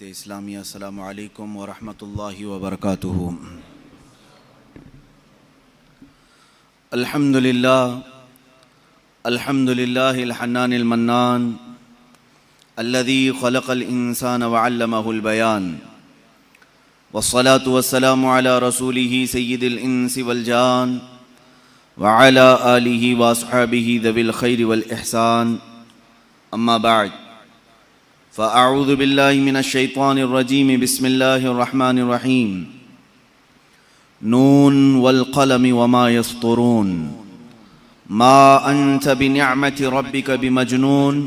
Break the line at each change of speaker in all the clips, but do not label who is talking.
اسلامیہ السلام علیکم ورحمۃ اللہ وبرکاتہ۔ الحمد للہ الحنان المنان الذي خلق الانسان وعلمه البيان، والصلاة والسلام على رسوله سید الانس والجان وعلى آلہ واصحابہ ذوی الخیر والاحسان، اما بعد فاعوذ باللہ من الشیطان الرجیم، بسم اللہ الرحمن الرحیم۔ نون والقلم وما یسطرون، ما انت بنعمت ربک بمجنون،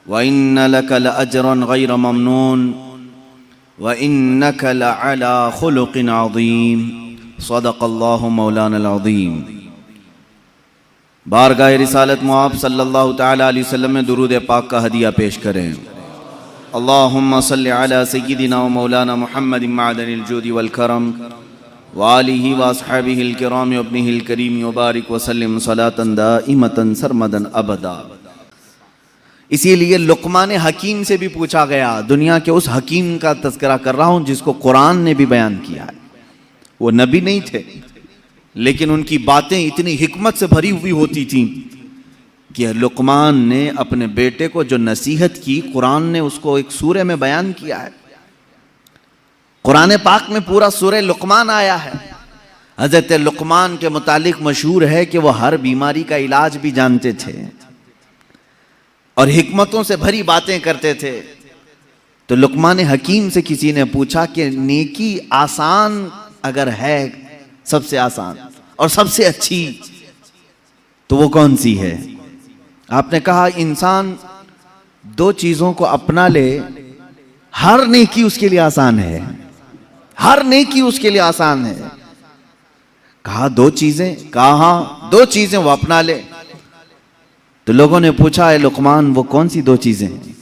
وإن لك لأجرا غیر ممنون، وإنك لعلى خلق عظیم، صدق اللہ مولانا العظیم۔ بارگاہ رسالت مآب صلی اللہ تعالی علیہ وسلم میں درود پاک کا ہدیہ پیش کریں۔ اللہم صلی علی سیدنا و مولانا محمد معدن الجود والکرم وآلہ واصحابہ الکرام وابنہ الکریم وبارک وسلم صلاة دائمة سرمدا ابدا۔ اسی لیے لقمان حکیم سے بھی پوچھا گیا، دنیا کے اس حکیم کا تذکرہ کر رہا ہوں جس کو قرآن نے بھی بیان کیا ہے۔ وہ نبی نہیں تھے لیکن ان کی باتیں اتنی حکمت سے بھری ہوئی ہوتی تھیں کہ لقمان نے اپنے بیٹے کو جو نصیحت کی، قرآن نے اس کو ایک سورہ میں بیان کیا ہے۔ قرآن پاک میں پورا سورہ لقمان آیا ہے۔ حضرت لقمان کے متعلق مشہور ہے کہ وہ ہر بیماری کا علاج بھی جانتے تھے اور حکمتوں سے بھری باتیں کرتے تھے۔ تو لقمان حکیم سے کسی نے پوچھا کہ نیکی آسان اگر ہے، سب سے آسان اور سب سے اچھی، تو وہ کون سی ہے؟ آپ نے کہا انسان دو چیزوں کو اپنا لے، ہر نیکی اس کے لیے آسان ہے، ہر نیکی اس کے لیے آسان ہے۔ کہا دو چیزیں؟ کہا ہاں، دو چیزیں وہ اپنا لے۔ تو لوگوں نے پوچھا اے لقمان وہ کون سی دو چیزیں ہیں؟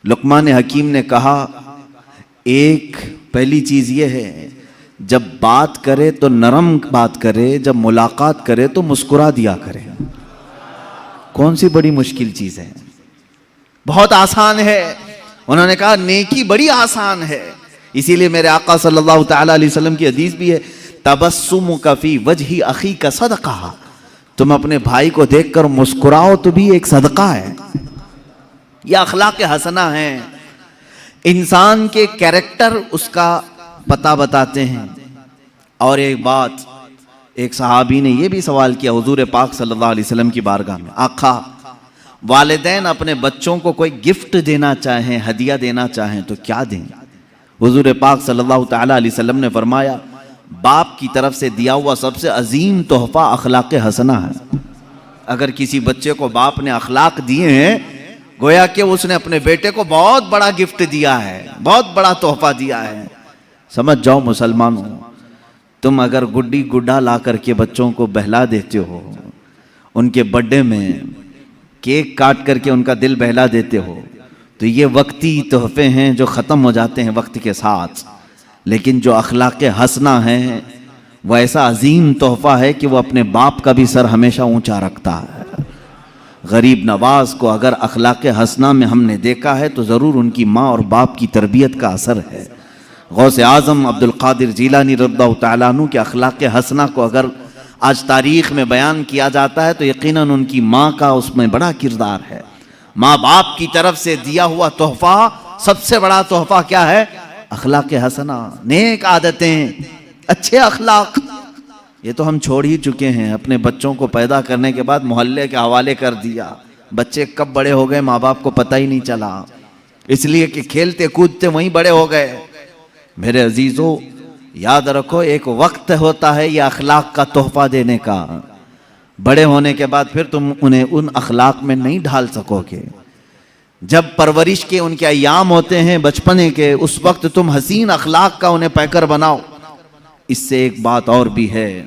لقمان حکیم نے کہا ایک پہلی چیز یہ ہے، جب بات کرے تو نرم بات کرے، جب ملاقات کرے تو مسکرا دیا کرے۔ کون سی بڑی مشکل چیز ہے؟ بہت آسان ہے۔ انہوں نے کہا نیکی بڑی آسان ہے۔ اسی لیے میرے آقا صلی اللہ تعالی علیہ وسلم کی حدیث بھی ہے، تبسمک فی وجہ اخیک صدقہ، تم اپنے بھائی کو دیکھ کر مسکراؤ تو بھی ایک صدقہ ہے۔ یہ اخلاق حسنہ ہیں، انسان کے کیریکٹر اس کا پتہ بتاتے ہیں۔ اور ایک بات، ایک صحابی نے یہ بھی سوال کیا حضور پاک صلی اللہ علیہ وسلم کی بارگاہ میں، آقا والدین اپنے بچوں کو کوئی گفٹ دینا چاہیں، ہدیہ دینا چاہیں تو کیا دیں؟ حضور پاک صلی اللہ تعالی علیہ وسلم نے فرمایا باپ کی طرف سے دیا ہوا سب سے عظیم تحفہ اخلاق حسنہ ہے۔ اگر کسی بچے کو باپ نے اخلاق دیے ہیں، گویا کہ اس نے اپنے بیٹے کو بہت بڑا گفٹ دیا ہے، بہت بڑا تحفہ دیا ہے۔ سمجھ جاؤ مسلمانوں، تم اگر گڈی گڈا لا کر کے بچوں کو بہلا دیتے ہو، ان کے برتھڈے میں کیک کاٹ کر کے ان کا دل بہلا دیتے ہو، تو یہ وقتی تحفے ہیں جو ختم ہو جاتے ہیں وقت کے ساتھ۔ لیکن جو اخلاق حسنہ ہیں وہ ایسا عظیم تحفہ ہے کہ وہ اپنے باپ کا بھی سر ہمیشہ اونچا رکھتا ہے۔ غریب نواز کو اگر اخلاق حسنہ میں ہم نے دیکھا ہے تو ضرور ان کی ماں اور باپ کی تربیت کا اثر ہے۔ غوث اعظم عبد القادر جیلانی رضی اللہ تعالیٰ عنہ کے اخلاق حسنہ کو اگر آج تاریخ میں بیان کیا جاتا ہے تو یقیناً ان کی ماں کا اس میں بڑا کردار ہے۔ ماں باپ کی طرف سے دیا ہوا تحفہ، سب سے بڑا تحفہ کیا ہے؟ اخلاق حسنہ، نیک عادتیں، اچھے اخلاق۔ یہ تو ہم چھوڑ ہی چکے ہیں، اپنے بچوں کو پیدا کرنے کے بعد محلے کے حوالے کر دیا، بچے کب بڑے ہو گئے ماں باپ کو پتہ ہی نہیں چلا، اس لیے کہ کھیلتے کودتے وہیں بڑے ہو گئے۔ میرے عزیزو یاد رکھو ایک وقت ہوتا ہے یہ اخلاق کا تحفہ دینے کا، بڑے ہونے کے بعد پھر تم انہیں ان اخلاق میں نہیں ڈھال سکو گے۔ جب پرورش کے ان کے ایام ہوتے ہیں بچپنے کے، اس وقت تم حسین اخلاق کا انہیں پیکر بناؤ۔ اس سے ایک بات اور بھی ہے،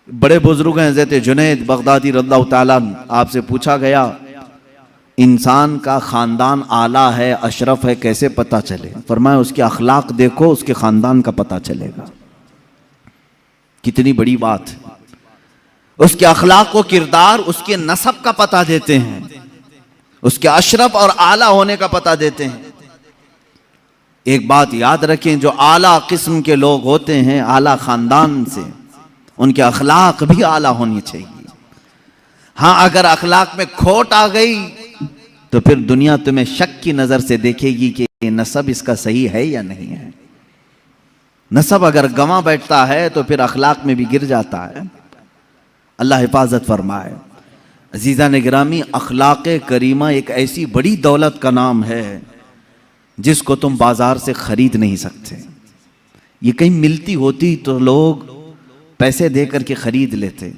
بڑے بزرگ ہیں حضرت جنید بغدادی رضی اللہ تعالیٰ، آپ سے پوچھا گیا انسان کا خاندان اعلیٰ ہے، اشرف ہے، کیسے پتہ چلے؟ فرمایا اس کے اخلاق دیکھو، اس کے خاندان کا پتہ چلے گا۔ کتنی بڑی بات ہے، اس کے اخلاق و کردار اس کے نسب کا پتہ دیتے ہیں، اس کے اشرف اور اعلیٰ ہونے کا پتہ دیتے ہیں۔ ایک بات یاد رکھیں، جو اعلیٰ قسم کے لوگ ہوتے ہیں اعلیٰ خاندان سے، ان کے اخلاق بھی اعلیٰ ہونی چاہیے۔ ہاں اگر اخلاق میں کھوٹ آ گئی تو پھر دنیا تمہیں شک کی نظر سے دیکھے گی کہ یہ نسب اس کا صحیح ہے یا نہیں ہے۔ نسب اگر گنوا بیٹھتا ہے تو پھر اخلاق میں بھی گر جاتا ہے۔ اللہ حفاظت فرمائے۔ عزیزان گرامی، اخلاق کریمہ ایک ایسی بڑی دولت کا نام ہے جس کو تم بازار سے خرید نہیں سکتے۔ یہ کہیں ملتی ہوتی تو لوگ پیسے دے کر کے خرید لیتے۔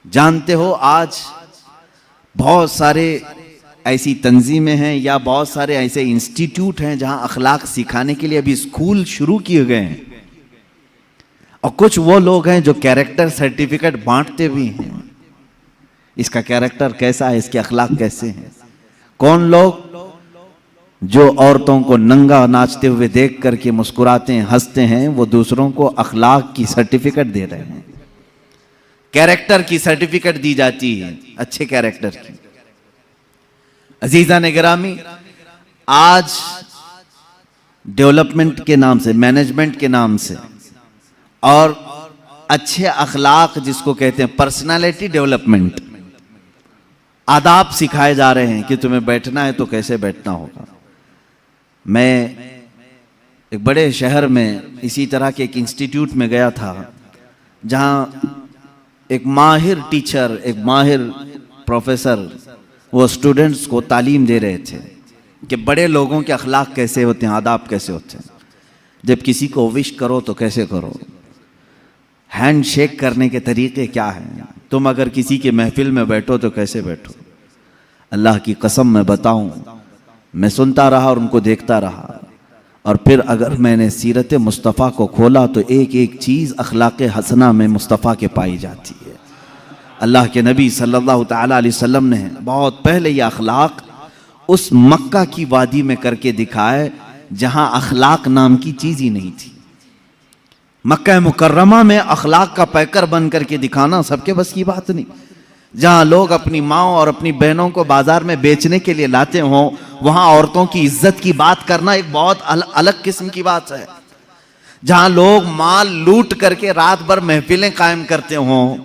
جانتے ہو آج بہت سارے ایسی تنظیمیں ہیں یا بہت سارے ایسے انسٹیٹیوٹ ہیں جہاں اخلاق سکھانے کے لیے ابھی اسکول شروع کیے گئے ہیں، اور کچھ وہ لوگ ہیں جو کیریکٹر سرٹیفکیٹ بانٹتے بھی ہیں۔ اس کا کیریکٹر کیسا ہے، اس کے اخلاق کیسے ہیں۔ کون لوگ؟ جو عورتوں کو ننگا ناچتے ہوئے دیکھ کر کے مسکراتے ہیں، ہنستے ہیں، وہ دوسروں کو اخلاق کی سرٹیفکیٹ دے رہے ہیں، کیریکٹر کی سرٹیفکیٹ دی جاتی ہے، اچھے کیریکٹر کی۔ عزیزان گرامی، آج ڈیولپمنٹ کے نام سے، مینجمنٹ کے نام سے، اور اچھے اخلاق جس کو کہتے ہیں پرسنالٹی ڈیولپمنٹ، آداب سکھائے جا رہے ہیں کہ تمہیں بیٹھنا ہے تو کیسے بیٹھنا ہوگا۔ میں ایک بڑے شہر میں اسی طرح کے ایک انسٹیٹیوٹ میں گیا تھا جہاں ایک ماہر ٹیچر، ایک ماہر پروفیسر وہ اسٹوڈنٹس کو تعلیم دے رہے تھے کہ بڑے لوگوں کے اخلاق کیسے ہوتے ہیں، آداب کیسے ہوتے ہیں، جب کسی کو وش کرو تو کیسے کرو، ہینڈ شیک کرنے کے طریقے کیا ہیں، تم اگر کسی کے محفل میں بیٹھو تو کیسے بیٹھو۔ اللہ کی قسم میں بتاؤں، میں سنتا رہا اور ان کو دیکھتا رہا، اور پھر اگر میں نے سیرت مصطفیٰ کو کھولا تو ایک ایک چیز اخلاق حسنہ میں مصطفیٰ کے پائی جاتی ہے۔ اللہ کے نبی صلی اللہ تعالیٰ علیہ وسلم نے بہت پہلے یہ اخلاق اس مکہ کی وادی میں کر کے دکھائے جہاں اخلاق نام کی چیز ہی نہیں تھی۔ مکہ مکرمہ میں اخلاق کا پیکر بن کر کے دکھانا سب کے بس کی بات نہیں۔ جہاں لوگ اپنی ماں اور اپنی بہنوں کو بازار میں بیچنے کے لیے لاتے ہوں، وہاں عورتوں کی عزت کی بات کرنا ایک بہت الگ قسم کی بات ہے۔ جہاں لوگ مال لوٹ کر کے رات بھر محفلیں قائم کرتے ہوں،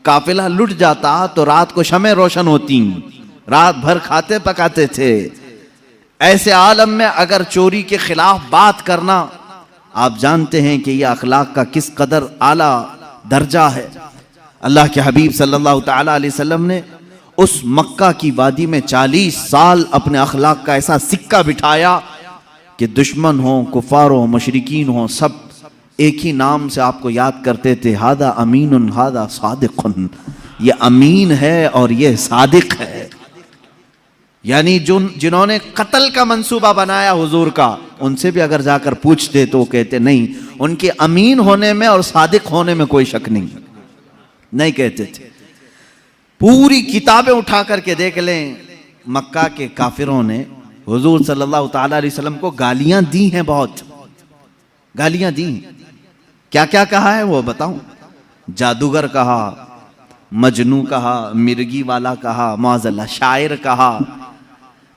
قافلہ لٹ جاتا تو رات کو شمع روشن ہوتی، رات بھر کھاتے پکاتے تھے، ایسے عالم میں اگر چوری کے خلاف بات کرنا، آپ جانتے ہیں کہ یہ اخلاق کا کس قدر اعلیٰ درجہ ہے۔ اللہ کے حبیب صلی اللہ تعالیٰ علیہ وسلم نے اس مکہ کی وادی میں 40 سال اپنے اخلاق کا ایسا سکہ بٹھایا کہ دشمن ہوں، کفار ہوں، مشرکین ہوں، سب ایک ہی نام سے آپ کو یاد کرتے تھے، ہذا امین ہذا صادق، یہ امین ہے اور یہ صادق ہے۔ یعنی جنہوں نے قتل کا منصوبہ بنایا حضور کا، ان سے بھی اگر جا کر پوچھتے تو وہ کہتے نہیں، ان کے امین ہونے میں اور صادق ہونے میں کوئی شک نہیں کہتے تھے۔ پوری کتابیں اٹھا کر کے دیکھ لیں، مکہ کے کافروں نے حضور صلی اللہ تعالیٰ علیہ وسلم کو گالیاں دی ہیں، بہت گالیاں دی ہیں۔ کیا کیا کہا ہے وہ بتاؤں؟ جادوگر کہا، مجنوں کہا، مرگی والا کہا، معاذ اللہ شاعر کہا،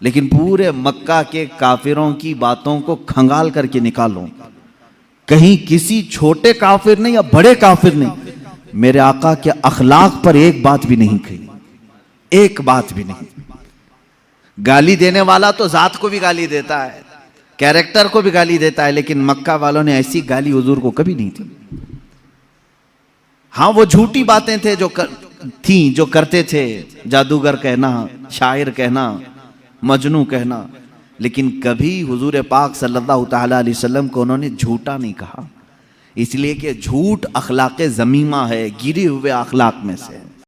لیکن پورے مکہ کے کافروں کی باتوں کو کھنگال کر کے نکالو، کہیں کسی چھوٹے کافر نے یا بڑے کافر نے میرے آقا کے اخلاق پر ایک بات بھی نہیں کہی، ایک بات بھی نہیں۔ گالی دینے والا تو ذات کو بھی گالی دیتا ہے، کیریکٹر کو بھی گالی دیتا ہے، لیکن مکہ والوں نے ایسی گالی حضور کو کبھی نہیں دی۔ ہاں وہ جھوٹی باتیں تھے جو کرتے تھے، جادوگر کہنا، شاعر کہنا، مجنوں کہنا، لیکن کبھی حضور پاک صلی اللہ تعالیٰ علیہ وسلم کو انہوں نے جھوٹا نہیں کہا، اس لیے کہ جھوٹ اخلاق ذمیمہ ہے، گرے ہوئے اخلاق میں سے۔